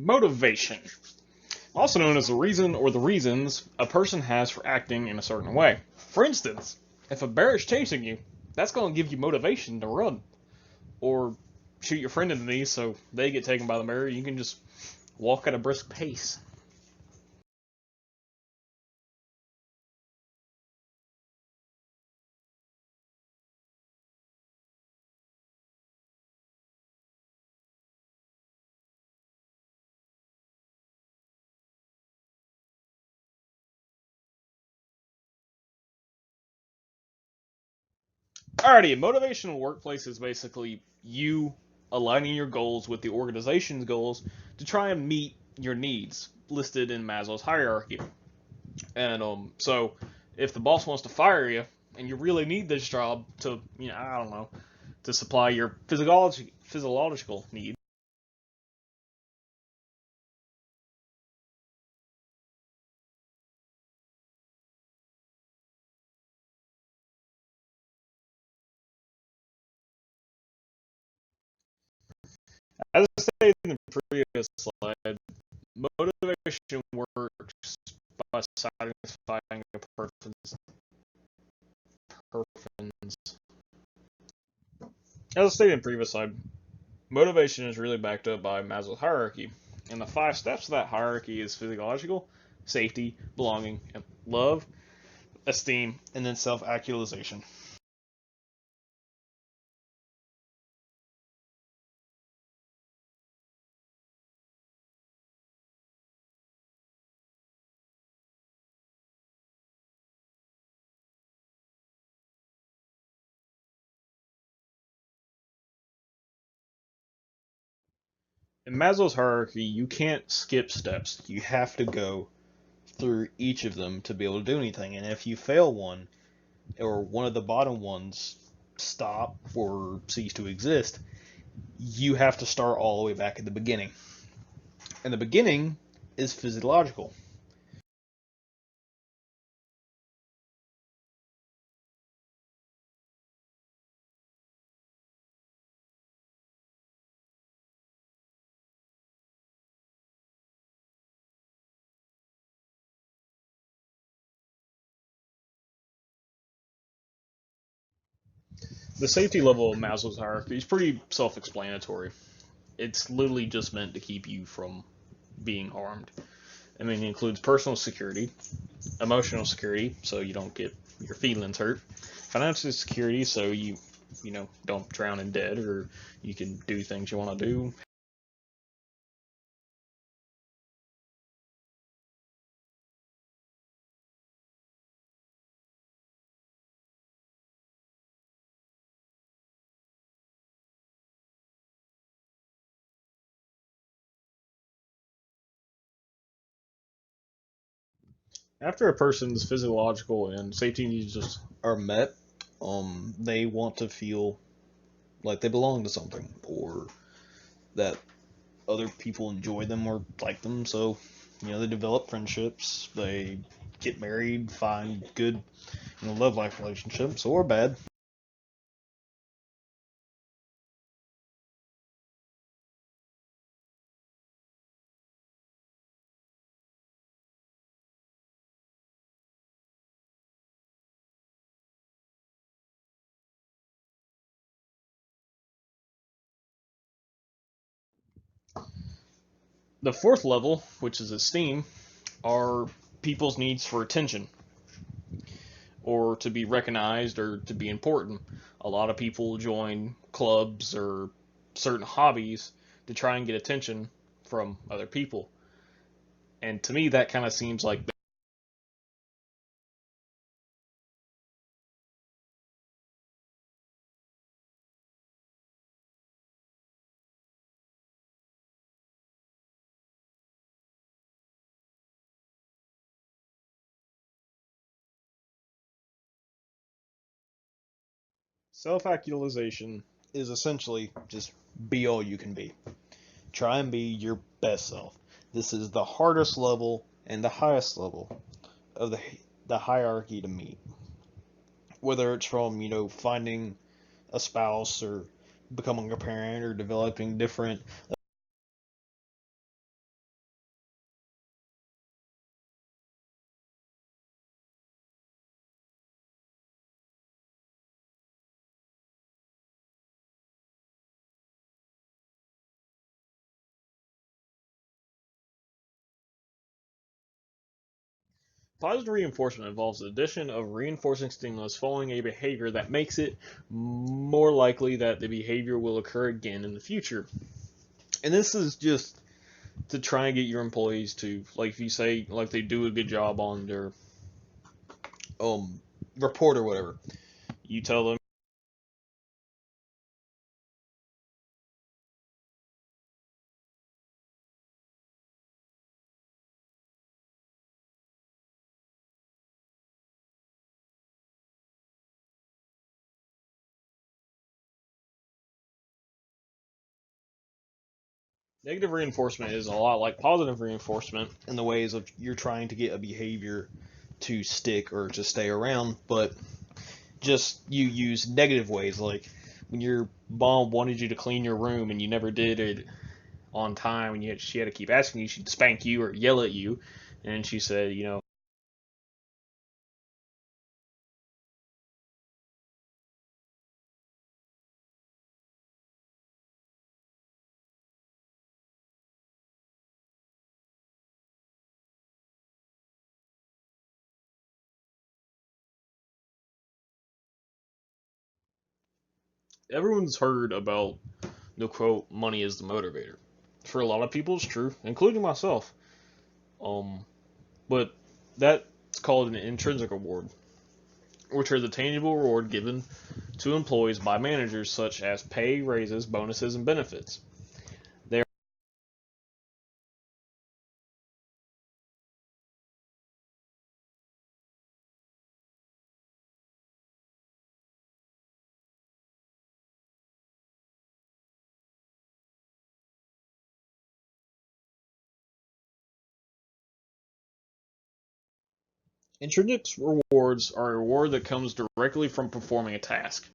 Motivation, also known as the reason or the reasons a person has for acting in a certain way. For instance, if a bear is chasing you, that's going to give you motivation to run. Or shoot your friend in the knee so they get taken by the bear. You can just walk at a brisk pace. Alrighty, a motivational workplace is basically you aligning your goals with the organization's goals to try and meet your needs listed in Maslow's hierarchy. And so if the boss wants to fire you and you really need this job to, I don't know, to supply your physiological needs. As I stated in the previous slide, motivation works by satisfying a person's. As I stated in the previous slide, motivation is really backed up by Maslow's hierarchy, and the 5 steps of that hierarchy is physiological, safety, belonging, and love, esteem, and then self-actualization. In Maslow's hierarchy, you can't skip steps. You have to go through each of them to be able to do anything. And if you fail one, or one of the bottom ones stop or cease to exist, you have to start all the way back at the beginning. And the beginning is physiological. The safety level of Maslow's hierarchy is pretty self explanatory. It's literally just meant to keep you from being harmed. I mean, it includes personal security, emotional security, so you don't get your feelings hurt, financial security, so you don't drown in debt, or you can do things you want to do. After a person's physiological and safety needs just are met, they want to feel like they belong to something, or that other people enjoy them or like them. So, they develop friendships, they get married, find good, love life relationships, or bad. The fourth level, which is esteem, are people's needs for attention or to be recognized or to be important. A lot of people join clubs or certain hobbies to try and get attention from other people. And to me, that kind of seems like self actualization is essentially just be all you can be. Try and be your best self. This is the hardest level and the highest level of the hierarchy to meet. Whether it's from, finding a spouse or becoming a parent or developing different Positive reinforcement involves the addition of reinforcing stimulus following a behavior that makes it more likely that the behavior will occur again in the future. And this is just to try and get your employees to, like, if you say like they do a good job on their um report or whatever, you tell them negative reinforcement is a lot like positive reinforcement in the ways of you're trying to get a behavior to stick or to stay around, but just you use negative ways, like when your mom wanted you to clean your room and you never did it on time, and she had to keep asking you, she'd spank you or yell at you, and she said, everyone's heard about the quote, money is the motivator. For a lot of people, it's true, including myself. Um, but that's called an intrinsic reward, which are the tangible reward given to employees by managers, such as pay, raises, bonuses, and benefits. They Intrinsic rewards are a reward that comes directly from performing a task.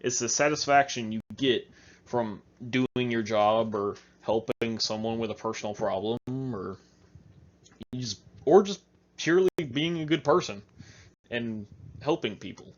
It's the satisfaction you get from doing your job or helping someone with a personal problem or just purely being a good person and helping people.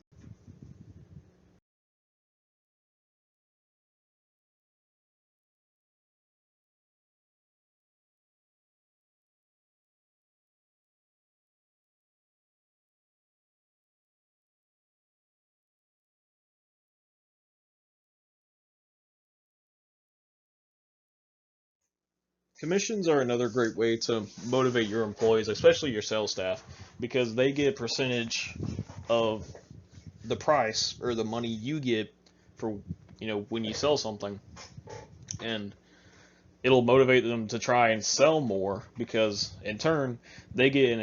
Commissions are another great way to motivate your employees, especially your sales staff, because they get a percentage of the price or the money you get for when you sell something, and it'll motivate them to try and sell more because in turn they get an